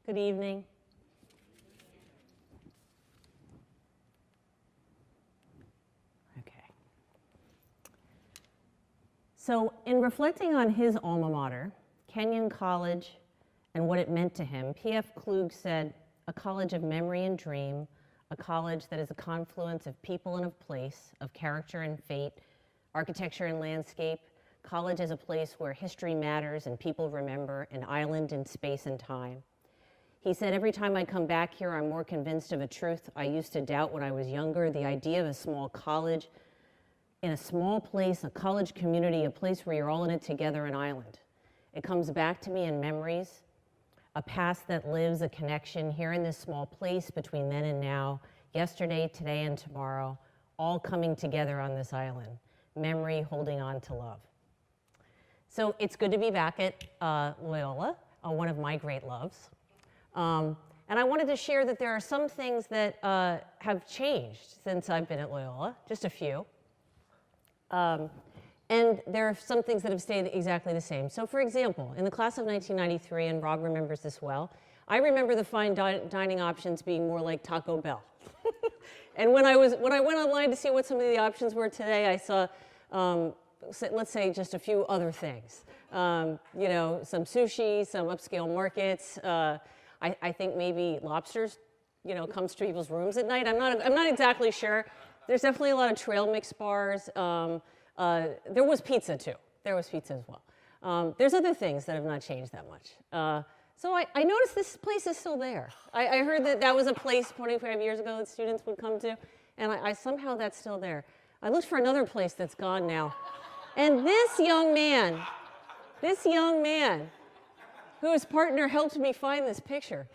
Good evening. Okay. So in reflecting on his alma mater, Kenyon College, and what it meant to him, P.F. Klug said, "A college of memory and dream, a college that is a confluence of people and of place, of character and fate, architecture and landscape, college as a place where history matters and people remember, an island in space and time." He said, "Every time I come back here, I'm more convinced of a truth I used to doubt when I was younger, the idea of a small college in a small place, a college community, a place where you're all in it together, an island. It comes back to me in memories, a past that lives, a connection here in this small place between then and now, yesterday, today, and tomorrow, all coming together on this island. Memory holding on to love." So it's good to be back at Loyola, one of my great loves. And I wanted to share that there are some things that have changed since I've been at Loyola, just a few. And there are some things that have stayed exactly the same. So for example, in the class of 1993, and Rob remembers this well, I remember the fine dining options being more like Taco Bell. And when I went online to see what some of the options were today, I saw, let's say, just a few other things. You know, some sushi, some upscale markets. I think maybe lobsters, you know, comes to people's rooms at night. I'm not exactly sure. There's definitely a lot of trail mix bars. There was pizza too. There was pizza as well. There's other things that have not changed that much. So I noticed this place is still there. I heard that was a place 25 years ago that students would come to, and somehow that's still there. I looked for another place that's gone now. And this young man, whose partner helped me find this picture,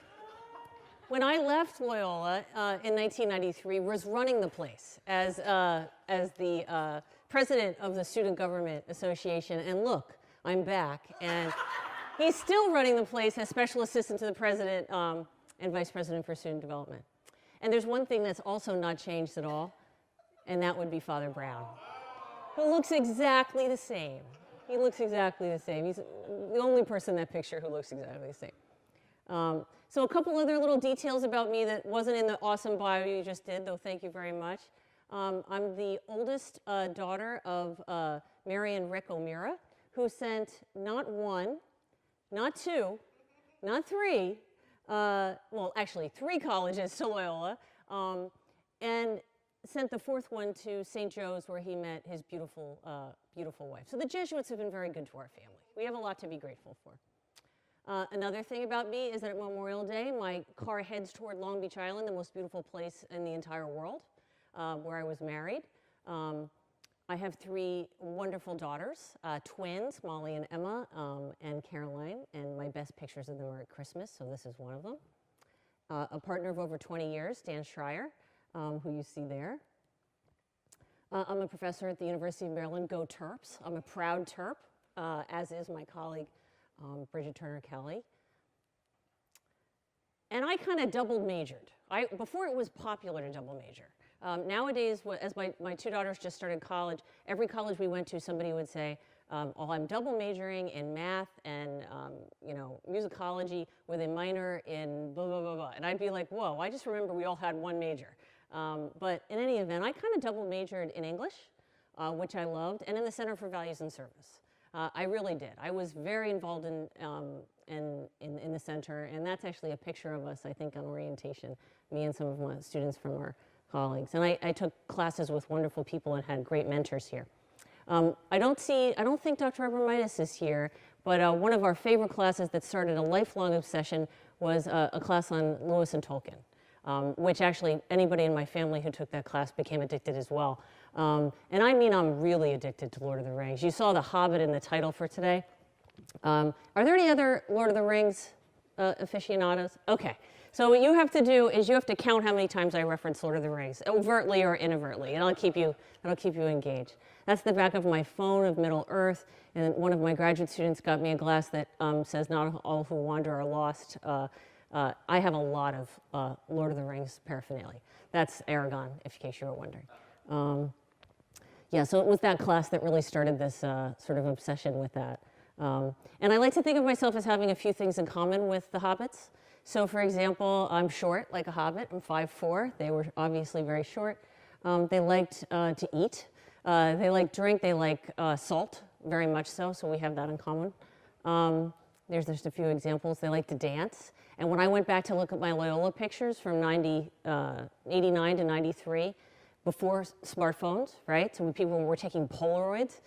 when I left Loyola in 1993, was running the place as the president of the Student Government Association. And look, I'm back. And he's still running the place as special assistant to the president and vice president for student development. And there's one thing that's also not changed at all, and that would be Father Brown, who looks exactly the same. He looks exactly the same. He's the only person in that picture who looks exactly the same. So a couple other little details about me that wasn't in the awesome bio you just did, though thank you very much. I'm the oldest daughter of Mary and Rick O'Meara, who sent not one, not two, not three, well, actually 3 colleges to Loyola, and sent the 4th one to St. Joe's, where he met his beautiful, beautiful wife. So the Jesuits have been very good to our family. We have a lot to be grateful for. Another thing about me is that at Memorial Day, my car heads toward Long Beach Island, the most beautiful place in the entire world, where I was married. I have 3 wonderful daughters, twins, Molly and Emma, and Caroline, and my best pictures of them are at Christmas, so this is one of them. A partner of over 20 years, Dan Schreier, who you see there. I'm a professor at the University of Maryland. Go Terps. I'm a proud Terp, as is my colleague, Bridget Turner Kelly. And I kind of double majored. Before it was popular to double major. Nowadays, as my 2 daughters just started college, every college we went to, somebody would say, oh, I'm double majoring in math and you know, musicology with a minor in blah, blah, blah, blah. And I'd be like, whoa, I just remember we all had one major. But in any event, I kind of double majored in English, which I loved, and in the Center for Values and Service. I really did. I was very involved in the center, and that's actually a picture of us, I think, on orientation, me and some of my students from our colleagues. And I took classes with wonderful people and had great mentors here. I don't think Dr. Abramitis is here, but one of our favorite classes that started a lifelong obsession was a class on Lewis and Tolkien. Which actually anybody in my family who took that class became addicted as well. And I mean, I'm really addicted to Lord of the Rings. You saw The Hobbit in the title for today. Are there any other Lord of the Rings aficionados? Okay, so what you have to do is you have to count how many times I reference Lord of the Rings, overtly or inadvertently, and that'll keep you engaged. That's the back of my phone of Middle Earth, and one of my graduate students got me a glass that says, "Not all who wander are lost." I have a lot of Lord of the Rings paraphernalia. That's Aragon, in case you were wondering. Yeah, so it was that class that really started this sort of obsession with that. And I like to think of myself as having a few things in common with the hobbits. So for example, I'm short, like a hobbit. I'm 5'4". They were obviously very short. They liked to eat. They like drink. They like salt, very much so. So we have that in common. There's just a few examples. They like to dance. And when I went back to look at my Loyola pictures from 89 to 93, before smartphones, right? So when people were taking Polaroids,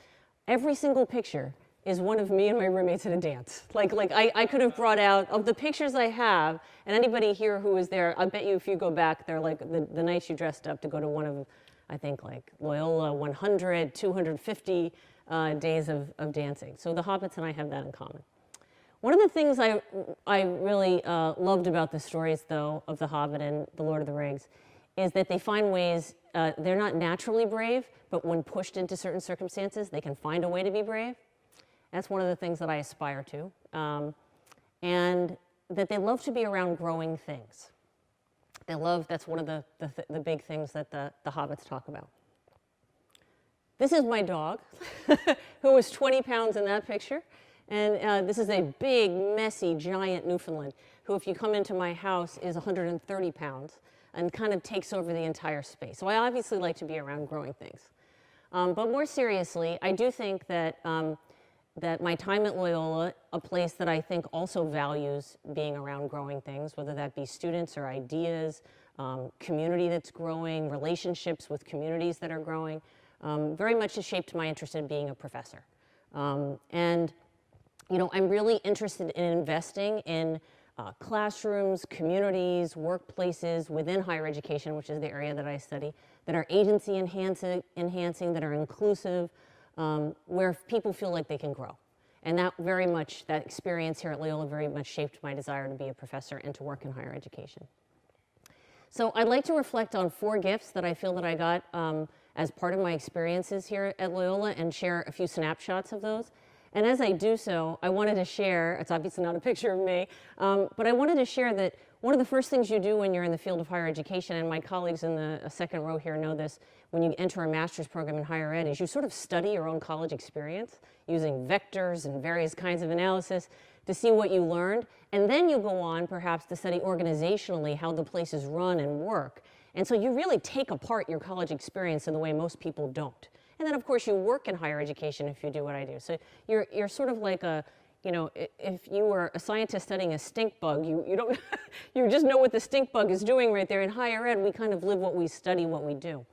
every single picture is one of me and my roommates at a dance. Like I could have brought out, of the pictures I have, and anybody here who was there, I bet you if you go back, they're like the nights you dressed up to go to one of, I think like Loyola 100, 250 days of dancing. So the Hobbits and I have that in common. One of the things I really loved about the stories, though, of The Hobbit and The Lord of the Rings is that they find ways, they're not naturally brave, but when pushed into certain circumstances, they can find a way to be brave. That's one of the things that I aspire to. And that they love to be around growing things. They love, that's one of the big things that the Hobbits talk about. This is my dog, who was 20 pounds in that picture. And this is a big, messy, giant Newfoundland, who if you come into my house is 130 pounds and kind of takes over the entire space. So I obviously like to be around growing things. But more seriously, I do think that that my time at Loyola, a place that I think also values being around growing things, whether that be students or ideas, community that's growing, relationships with communities that are growing, very much has shaped my interest in being a professor. And you know, I'm really interested in investing in classrooms, communities, workplaces within higher education, which is the area that I study, that are agency enhancing, that are inclusive, where people feel like they can grow. And that very much, that experience here at Loyola very much shaped my desire to be a professor and to work in higher education. So I'd like to reflect on 4 gifts that I feel that I got as part of my experiences here at Loyola and share a few snapshots of those. And as I do so, I wanted to share, it's obviously not a picture of me, but I wanted to share that one of the first things you do when you're in the field of higher education, and my colleagues in the second row here know this, when you enter a master's program in higher ed, is you sort of study your own college experience using vectors and various kinds of analysis to see what you learned. And then you go on perhaps to study organizationally how the places run and work. And so you really take apart your college experience in the way most people don't. And then, of course, you work in higher education if you do what I do. So you're sort of like a, you know, if you were a scientist studying a stink bug, you don't, you just know what the stink bug is doing right there. In higher ed, we kind of live what we study, what we do.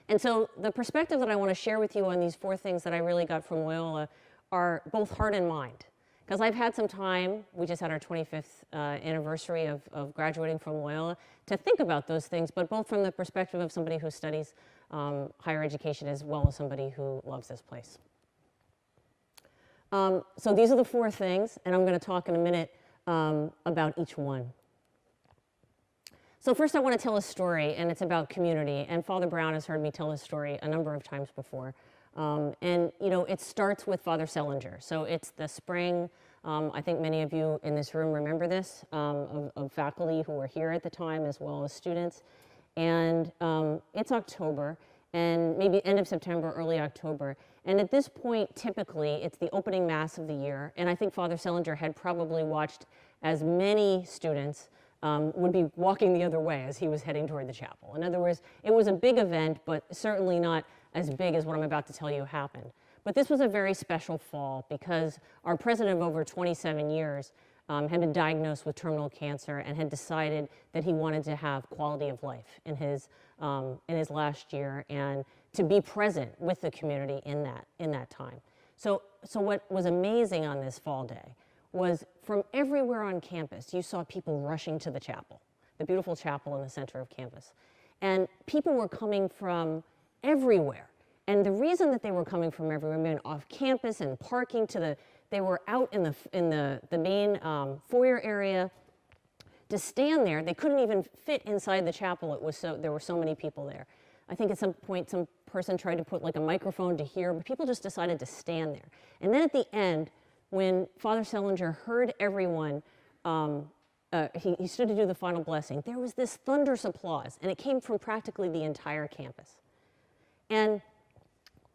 And so the perspective that I want to share with you on these 4 things that I really got from Loyola are both heart and mind. Because I've had some time, we just had our 25th anniversary of graduating from Loyola, to think about those things, but both from the perspective of somebody who studies higher education as well as somebody who loves this place. So these are the 4 things, and I'm going to talk in a minute about each one. So first I want to tell a story, and it's about community, and Father Brown has heard me tell this story a number of times before. And you know, it starts with Father Selinger. So it's the spring, I think many of you in this room remember this, of faculty who were here at the time as well as students. And it's October, and maybe end of September, early October. And at this point, typically, it's the opening mass of the year. And I think Father Selinger had probably watched as many students would be walking the other way as he was heading toward the chapel. In other words, it was a big event, but certainly not as big as what I'm about to tell you happened. But this was a very special fall because our president of over 27 years had been diagnosed with terminal cancer and had decided that he wanted to have quality of life in his last year and to be present with the community in that time. So what was amazing on this fall day was from everywhere on campus, you saw people rushing to the chapel, the beautiful chapel in the center of campus. And people were coming from everywhere. And the reason that they were coming from everywhere, I mean, off campus and parking they were out in the main foyer area to stand there. They couldn't even fit inside the chapel. There were so many people there. I think at some point some person tried to put like a microphone to hear, but people just decided to stand there. And then at the end, when Father Selinger heard everyone, he stood to do the final blessing, there was this thunderous applause, and it came from practically the entire campus. And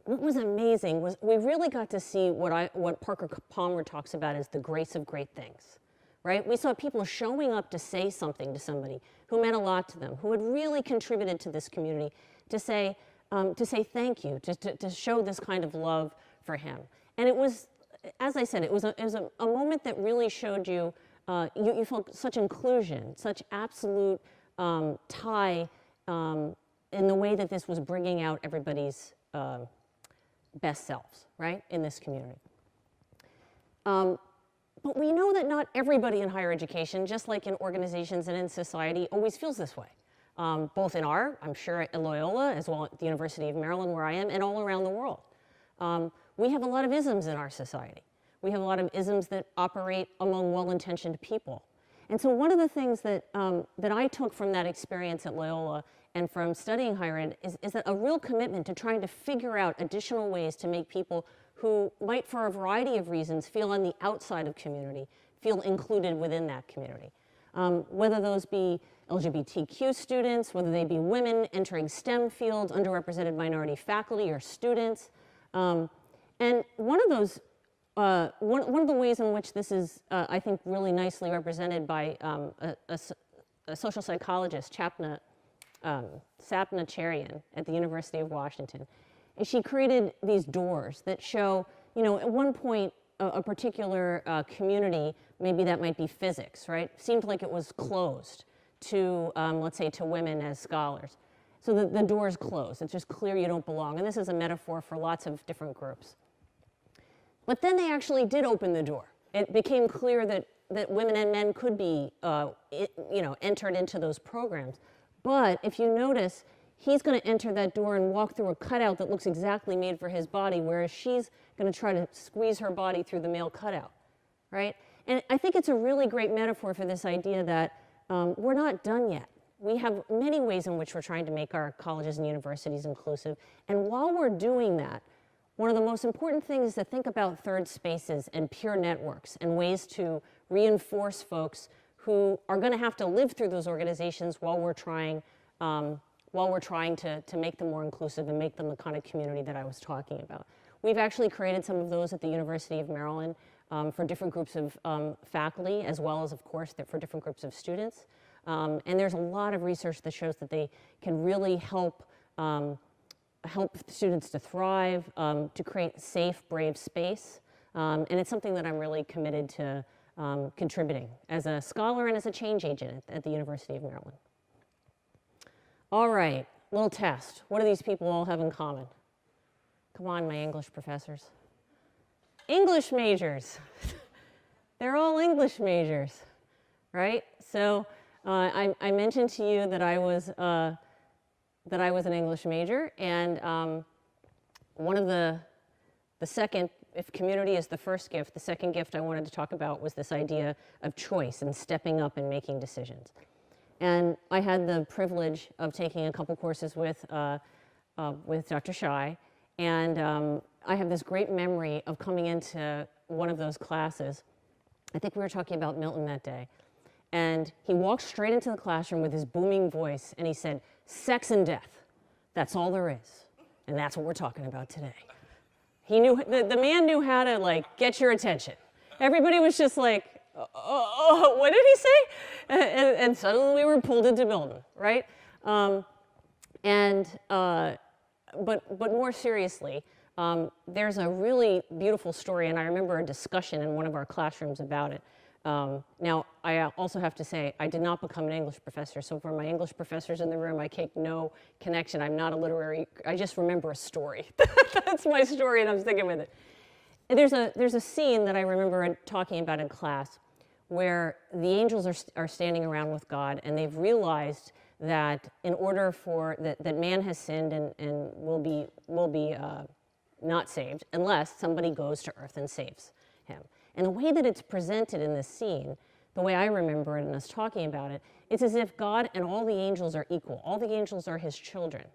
what was amazing was we really got to see what Parker Palmer talks about as the grace of great things, right? We saw people showing up to say something to somebody who meant a lot to them, who had really contributed to this community, to say thank you, to show this kind of love for him. And it was, as I said, it was a moment that really showed you, you felt such inclusion, such absolute tie in the way that this was bringing out everybody's best selves, right, in this community. But we know that not everybody in higher education, just like in organizations and in society, always feels this way. Both in I'm sure at Loyola, as well at the University of Maryland where I am, and all around the world. We have a lot of isms in our society. We have a lot of isms that operate among well-intentioned people. And so one of the things that, that I took from that experience at Loyola and from studying higher ed is that a real commitment to trying to figure out additional ways to make people who might, for a variety of reasons, feel on the outside of community, feel included within that community. Whether those be LGBTQ students, whether they be women entering STEM fields, underrepresented minority faculty or students. And one of those, one of the ways in which this is, I think, really nicely represented by a social psychologist, Sapna Cherian at the University of Washington, is she created these doors that show, you know, at one point, a particular community, maybe that might be physics, right? Seemed like it was closed to, let's say, to women as scholars. So the door's closed. It's just clear you don't belong. And this is a metaphor for lots of different groups. But then they actually did open the door. It became clear that women and men could be, you know, entered into those programs. But if you notice, he's going to enter that door and walk through a cutout that looks exactly made for his body, whereas she's going to try to squeeze her body through the male cutout, right? And I think it's a really great metaphor for this idea that we're not done yet. We have many ways in which we're trying to make our colleges and universities inclusive. And while we're doing that, one of the most important things is to think about third spaces and peer networks and ways to reinforce folks who are going to have to live through those organizations while we're trying to make them more inclusive and make them the kind of community that I was talking about. We've actually created some of those at the University of Maryland for different groups of faculty, as well as, of course, for different groups of students. And there's a lot of research that shows that they can really help students to thrive, to create safe, brave space. And it's something that I'm really committed to contributing as a scholar and as a change agent at the University of Maryland. All right, little test. What do these people all have in common? Come on, my English professors. English majors. They're all English majors, right? So I mentioned to you that I was an English major, and one of the second, if community is the first gift, the second gift I wanted to talk about was this idea of choice and stepping up and making decisions. And I had the privilege of taking a couple courses with Dr. Shai, and I have this great memory of coming into one of those classes. I think we were talking about Milton that day. And he walked straight into the classroom with his booming voice, and he said, "Sex and death, that's all there is. And that's what we're talking about today." He knew, the man knew how to, like, get your attention. Everybody was just like, oh, what did he say? And suddenly we were pulled into Milton, right? But more seriously, there's a really beautiful story, and I remember a discussion in one of our classrooms about it. Now, I also have to say, I did not become an English professor, so for my English professors in the room, I take no connection. I'm not a literary, I just remember a story. That's my story, and I'm sticking with it. And there's a scene that I remember talking about in class where the angels are standing around with God, and they've realized that in order for, that man has sinned and will be not saved unless somebody goes to earth and saves him. And the way that it's presented in this scene, the way I remember it and us talking about it, it's as if God and all the angels are equal. All the angels are his children.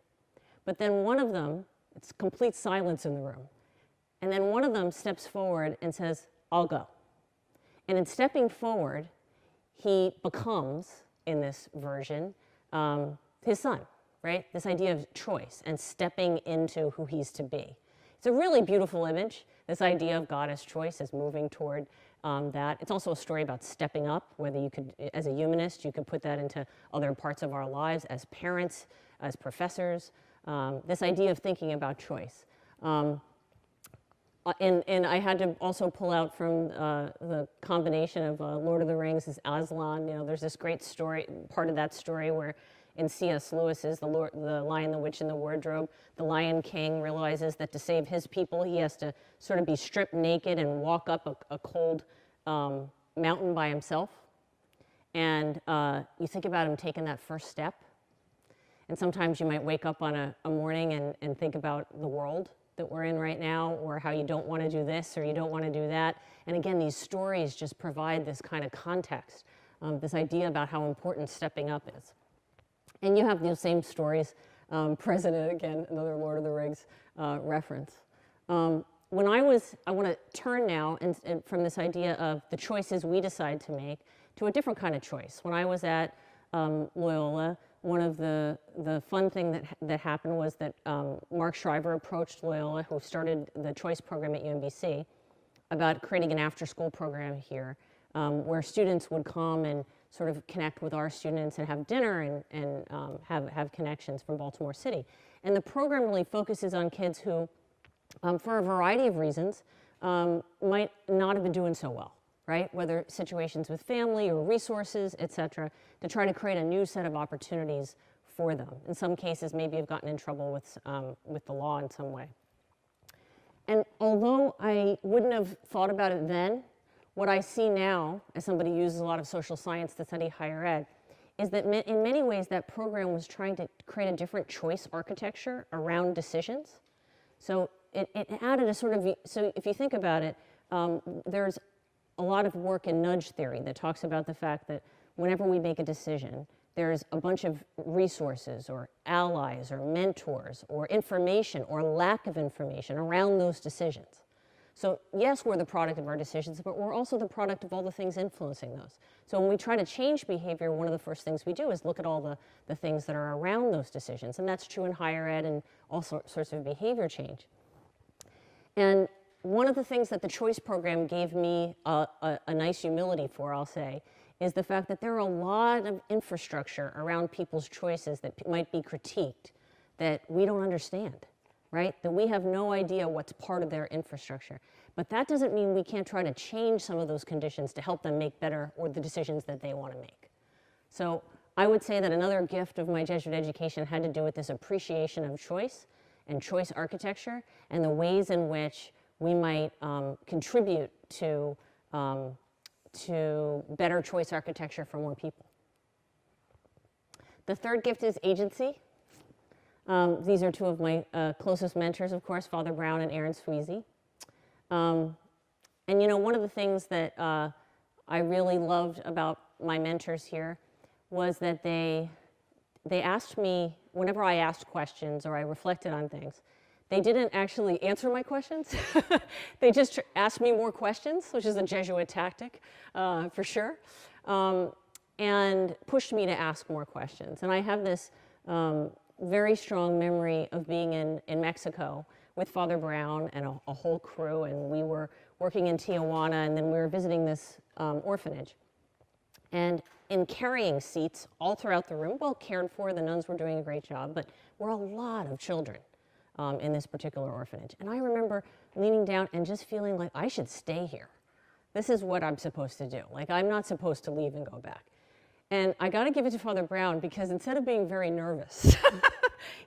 But then one of them, it's complete silence in the room. And then one of them steps forward and says, "I'll go." And in stepping forward, he becomes, in this version, his son, right? This idea of choice and stepping into who he's to be. It's a really beautiful image, this idea of God as choice, as moving toward that. It's also a story about stepping up, whether you could, as a humanist, you could put that into other parts of our lives, as parents, as professors, this idea of thinking about choice. And I had to also pull out from the combination of Lord of the Rings is Aslan. You know, there's this great story, part of that story where in C.S. Lewis's The Lion, the Witch, and the Wardrobe, the Lion King realizes that to save his people, he has to sort of be stripped naked and walk up a cold mountain by himself. And you think about him taking that first step. And sometimes you might wake up on a morning and think about the world that we're in right now, or how you don't want to do this or you don't want to do that. And again, these stories just provide this kind of context, this idea about how important stepping up is. And you have those same stories, President, again, another Lord of the Rings reference. When I want to turn now and from this idea of the choices we decide to make to a different kind of choice. When I was at Loyola, one of the fun thing that happened was that Mark Shriver approached Loyola, who started the choice program at UMBC, about creating an after-school program here where students would come and sort of connect with our students and have dinner and have connections from Baltimore City. And the program really focuses on kids who, for a variety of reasons, might not have been doing so well, right? Whether situations with family or resources, et cetera, to try to create a new set of opportunities for them. In some cases, maybe have gotten in trouble with the law in some way. And although I wouldn't have thought about it then, what I see now, as somebody who uses a lot of social science to study higher ed, is that in many ways that program was trying to create a different choice architecture around decisions. So it added a sort of, so if you think about it, there's a lot of work in nudge theory that talks about the fact that whenever we make a decision, there's a bunch of resources or allies or mentors or information or lack of information around those decisions. So yes, we're the product of our decisions, but we're also the product of all the things influencing those. So when we try to change behavior, one of the first things we do is look at all the things that are around those decisions. And that's true in higher ed and all sorts of behavior change. And one of the things that the choice program gave me a nice humility for, I'll say, is the fact that there are a lot of infrastructure around people's choices that might be critiqued that we don't understand. Right? That we have no idea what's part of their infrastructure. But that doesn't mean we can't try to change some of those conditions to help them make better or the decisions that they want to make. So I would say that another gift of my Jesuit education had to do with this appreciation of choice and choice architecture and the ways in which we might contribute to better choice architecture for more people. The third gift is agency. These are two of my closest mentors, of course, Father Brown and Aaron Sweezy. And you know, one of the things that I really loved about my mentors here was that they asked me, whenever I asked questions or I reflected on things, they didn't actually answer my questions. They just asked me more questions, which is a Jesuit tactic, for sure, and pushed me to ask more questions. And I have this very strong memory of being in Mexico with Father Brown and a whole crew, and we were working in Tijuana, and then we were visiting this orphanage. And in carrying seats all throughout the room, well cared for, the nuns were doing a great job, but were a lot of children in this particular orphanage. And I remember leaning down and just feeling like I should stay here. This is what I'm supposed to do. Like, I'm not supposed to leave and go back. And I got to give it to Father Brown because instead of being very nervous,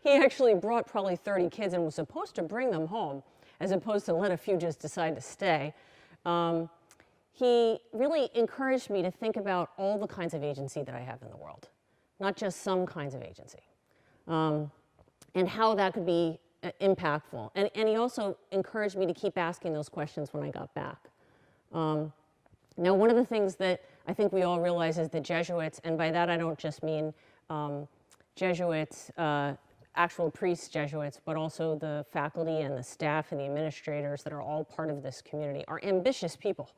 he actually brought probably 30 kids and was supposed to bring them home as opposed to let a few just decide to stay. He really encouraged me to think about all the kinds of agency that I have in the world, not just some kinds of agency, and how that could be impactful. And he also encouraged me to keep asking those questions when I got back. Now, one of the things that I think we all realize is the Jesuits, and by that I don't just mean Jesuits, actual priests Jesuits, but also the faculty and the staff and the administrators that are all part of this community, are ambitious people.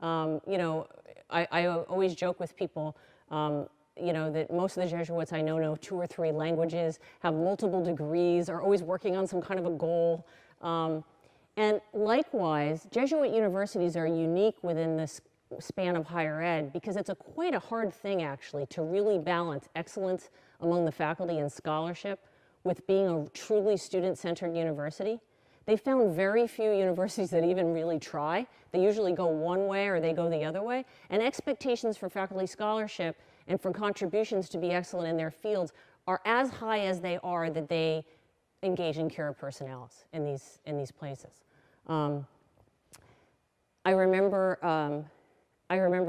You know, I always joke with people, you know, that most of the Jesuits I know 2 or 3 languages, have multiple degrees, are always working on some kind of a goal. And likewise, Jesuit universities are unique within this span of higher ed because it's quite a hard thing actually to really balance excellence among the faculty and scholarship with being a truly student-centered university. They found very few universities that even really try. They usually go one way or they go the other way. And expectations for faculty scholarship and for contributions to be excellent in their fields are as high as they are that they engage in cura personalis in these places. I remember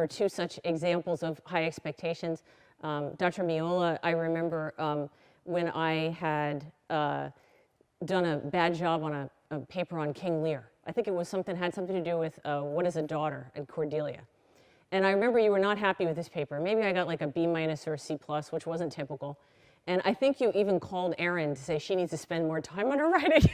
two such examples of high expectations. Dr. Loyola, I remember when I had done a bad job on a paper on King Lear. I think it was had something to do with What is a Daughter and Cordelia. And I remember you were not happy with this paper. Maybe I got like a B- or a C+, which wasn't typical. And I think you even called Erin to say she needs to spend more time on her writing.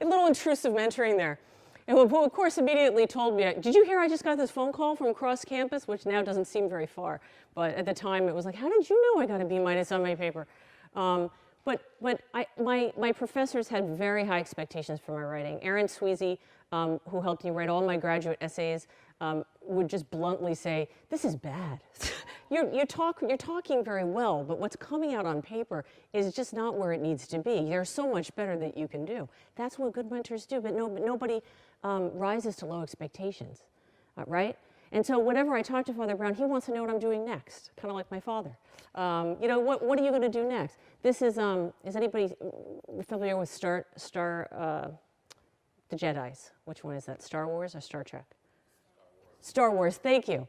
A little intrusive mentoring there. And who, of course, immediately told me, did you hear I just got this phone call from across campus, which now doesn't seem very far. But at the time, it was like, how did you know I got a B- on my paper? But my professors had very high expectations for my writing. Erin Sweezy, who helped me write all my graduate essays, would just bluntly say, this is bad. You're talking very well, but what's coming out on paper is just not where it needs to be. There's so much better that you can do. That's what good mentors do, but nobody rises to low expectations, right? And so whenever I talk to Father Brown, he wants to know what I'm doing next, kind of like my father. What are you going to do next? This is anybody familiar with the Jedis? Which one is that, Star Wars or Star Trek? Star Wars, thank you.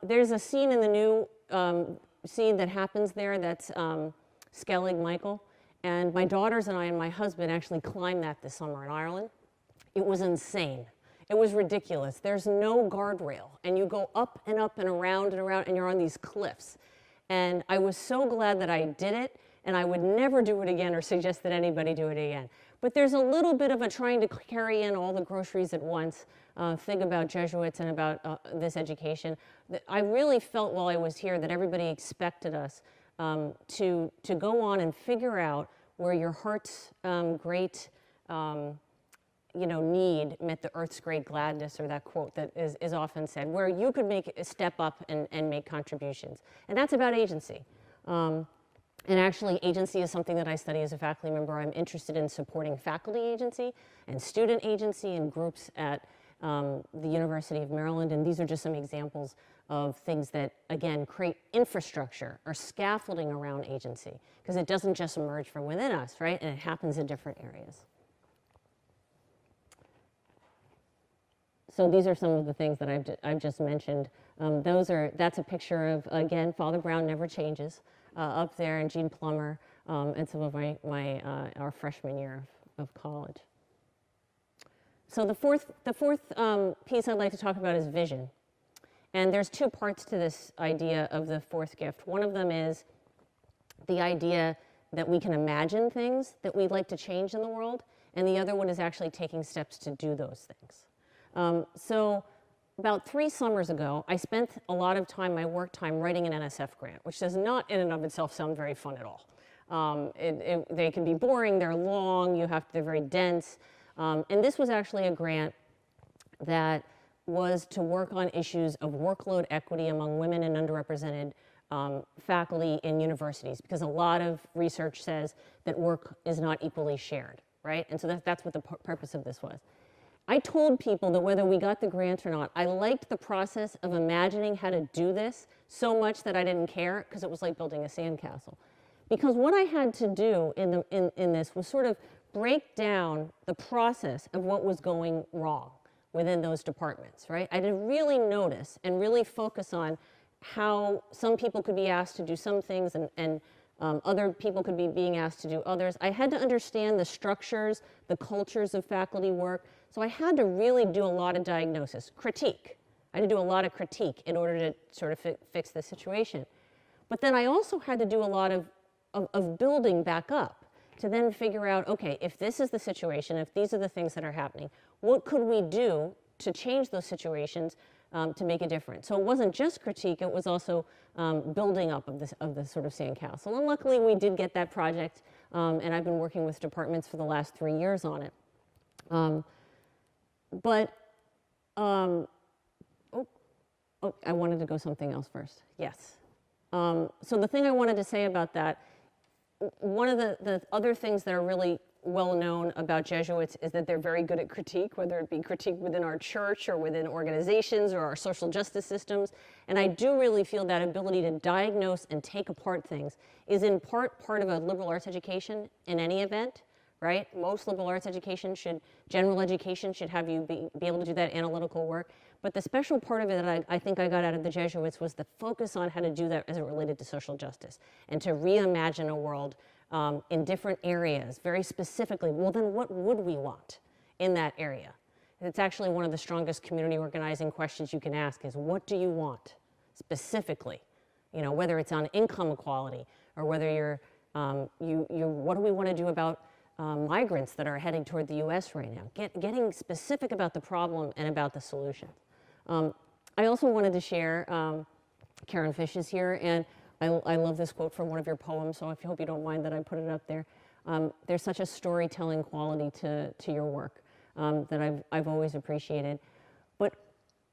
There's a scene in the new scene that happens there that's Skellig Michael. And my daughters and I and my husband actually climbed that this summer in Ireland. It was insane. It was ridiculous. There's no guardrail. And you go up and up and around, and you're on these cliffs. And I was so glad that I did it, and I would never do it again or suggest that anybody do it again. But there's a little bit of a trying to carry in all the groceries at once thing about Jesuits and about this education. I really felt while I was here that everybody expected us to go on and figure out where your heart's great need met the earth's great gladness, or that quote that is often said, where you could step up and make contributions. And that's about agency. And actually, agency is something that I study as a faculty member. I'm interested in supporting faculty agency and student agency and groups at the University of Maryland. And these are just some examples of things that, again, create infrastructure or scaffolding around agency, because it doesn't just emerge from within us, right? And it happens in different areas. So these are some of the things that I've just mentioned. That's a picture of, again, Father Brown never changes. Up there, and Jean Plummer, and some of our freshman year of college. So the fourth piece I'd like to talk about is vision. And there's two parts to this idea of the fourth gift. One of them is the idea that we can imagine things that we'd like to change in the world, and the other one is actually taking steps to do those things. So about 3 summers ago, I spent a lot of time, my work time, writing an NSF grant, which does not in and of itself sound very fun at all. They can be boring, they're long, they're very dense. And this was actually a grant that was to work on issues of workload equity among women and underrepresented faculty in universities, because a lot of research says that work is not equally shared, right? And so that's what the purpose of this was. I told people that whether we got the grant or not, I liked the process of imagining how to do this so much that I didn't care, because it was like building a sandcastle. Because what I had to do in this was sort of break down the process of what was going wrong within those departments, right? I did really notice and really focus on how some people could be asked to do some things and other people could be being asked to do others. I had to understand the structures, the cultures of faculty work. So I had to really do a lot of diagnosis, critique. I had to do a lot of critique in order to sort of fix the situation. But then I also had to do a lot of building back up to then figure out, okay, if this is the situation, if these are the things that are happening, what could we do to change those situations to make a difference? So it wasn't just critique, it was also building up of this sort of sandcastle. And luckily we did get that project, and I've been working with departments for the last 3 years on it. Um, but, oh, I wanted to go something else first. Yes. So the thing I wanted to say about that, one of the other things that are really well known about Jesuits is that they're very good at critique, whether it be critique within our church or within organizations or our social justice systems. And I do really feel that ability to diagnose and take apart things is in part of a liberal arts education in any event, right? Most liberal arts education general education should have you be able to do that analytical work. But the special part of it that I think I got out of the Jesuits was the focus on how to do that as it related to social justice and to reimagine a world in different areas, very specifically. Well, then what would we want in that area? It's actually one of the strongest community organizing questions you can ask is, what do you want specifically? You know, whether it's on income equality or whether you're what do we want to do about migrants that are heading toward the U.S. right now? Getting specific about the problem and about the solution. I also wanted to share, Karen Fish is here, and I love this quote from one of your poems, so I hope you don't mind that I put it up there. There's such a storytelling quality to your work that I've always appreciated. But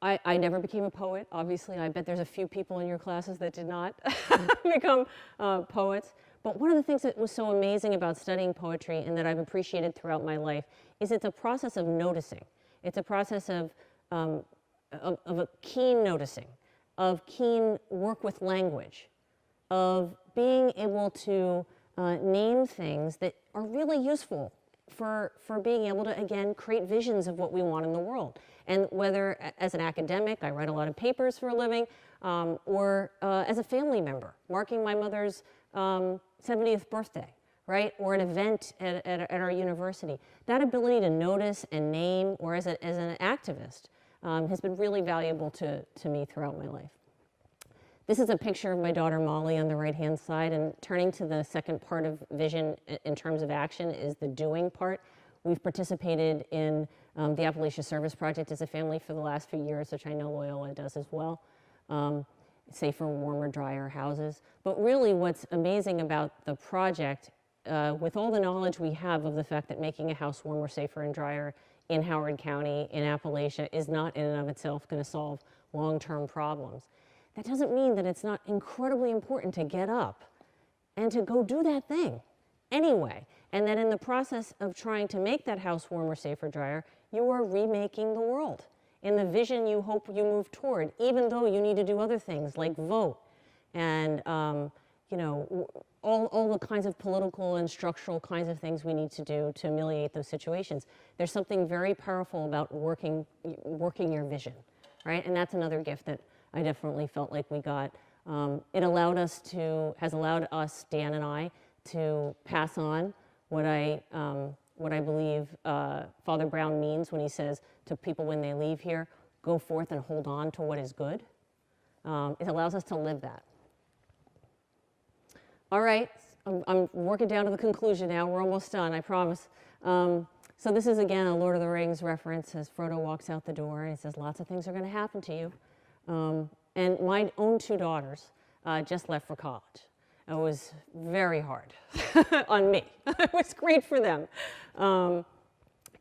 I never became a poet, obviously. I bet there's a few people in your classes that did not become poets. But one of the things that was so amazing about studying poetry and that I've appreciated throughout my life is it's a process of noticing. It's a process of a keen noticing, of keen work with language, of being able to name things that are really useful for being able to, again, create visions of what we want in the world. And whether as an academic, I write a lot of papers for a living, or as a family member, marking my mother's 70th birthday, right? Or an event at our university. That ability to notice and name, or as an activist, has been really valuable to me throughout my life. This is a picture of my daughter Molly on the right-hand side, and turning to the second part of vision in terms of action is the doing part. We've participated in the Appalachia Service Project as a family for the last few years, which I know Loyola does as well. Safer, warmer, drier houses. But really what's amazing about the project, with all the knowledge we have of the fact that making a house warmer, safer, and drier in Howard County, in Appalachia, is not in and of itself going to solve long-term problems. That doesn't mean that it's not incredibly important to get up and to go do that thing anyway. And that in the process of trying to make that house warmer, safer, drier, you are remaking the world in the vision you hope you move toward, even though you need to do other things like vote and you know, all the kinds of political and structural kinds of things we need to do to ameliorate those situations. There's something very powerful about working your vision, right? And that's another gift that I definitely felt like we got. It has allowed us, Dan and I, to pass on what I believe Father Brown means when he says to people when they leave here, go forth and hold on to what is good. It allows us to live that. All right, I'm working down to the conclusion now. We're almost done, I promise. So this is, again, a Lord of the Rings reference as Frodo walks out the door and he says, lots of things are going to happen to you. And my own two daughters just left for college. It was very hard on me. It was great for them.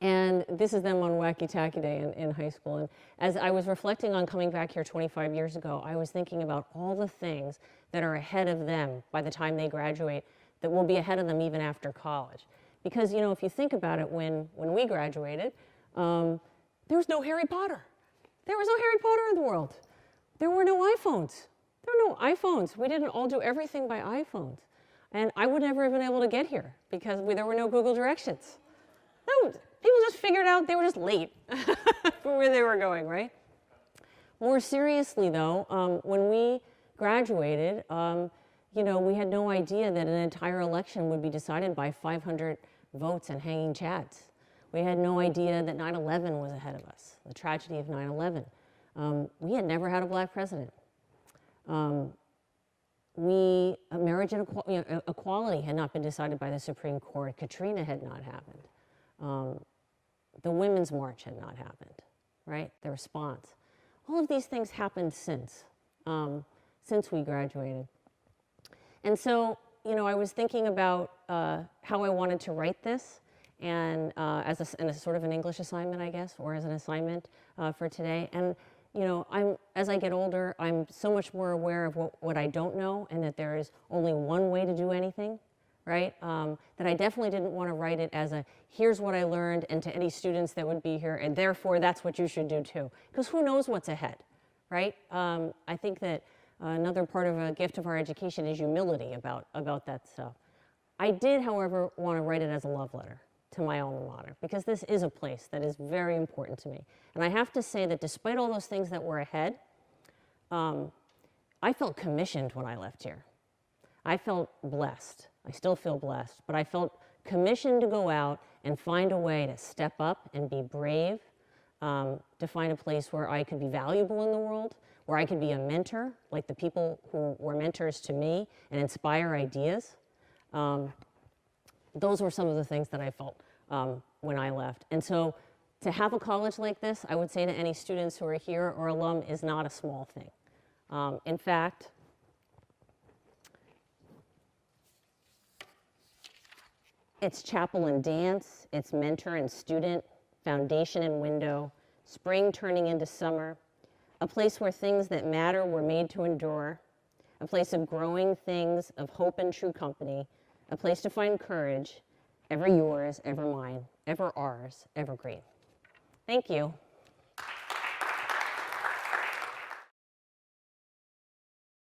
And this is them on Wacky Tacky Day in high school. And as I was reflecting on coming back here 25 years ago, I was thinking about all the things that are ahead of them by the time they graduate that will be ahead of them even after college. Because, you know, if you think about it, when we graduated, there was no Harry Potter. There was no Harry Potter in the world. There were no iPhones. There were no iPhones. We didn't all do everything by iPhones. And I would never have been able to get here because there were no Google directions. No, people just figured out they were just late for where they were going, right? More seriously, though, when we graduated, you know, we had no idea that an entire election would be decided by 500 votes and hanging chads. We had no idea that 9/11 was ahead of us, the tragedy of 9/11. We had never had a black president. Marriage and equality had not been decided by the Supreme Court. Katrina had not happened. The Women's March had not happened, right? The response. All of these things happened since we graduated. And so, you know, I was thinking about how I wanted to write this, and and a sort of an English assignment, I guess, or as an assignment for today. And you know, as I get older, I'm so much more aware of what I don't know, and that there is only one way to do anything, right? That I definitely didn't want to write it as a, here's what I learned, and to any students that would be here, and therefore that's what you should do too. Because who knows what's ahead, right? I think that another part of a gift of our education is humility about that stuff. I did, however, want to write it as a love letter to my alma mater, because this is a place that is very important to me. And I have to say that despite all those things that were ahead, I felt commissioned when I left here. I felt blessed. I still feel blessed, but I felt commissioned to go out and find a way to step up and be brave, to find a place where I could be valuable in the world, where I could be a mentor, like the people who were mentors to me, and inspire ideas. Those were some of the things that I felt when I left. And so to have a college like this, I would say to any students who are here or alum, is not a small thing. In fact, it's chapel and dance, it's mentor and student, foundation and window, spring turning into summer, a place where things that matter were made to endure, a place of growing things, of hope and true company, a place to find courage, ever yours, ever mine, ever ours, evergreen. Thank you.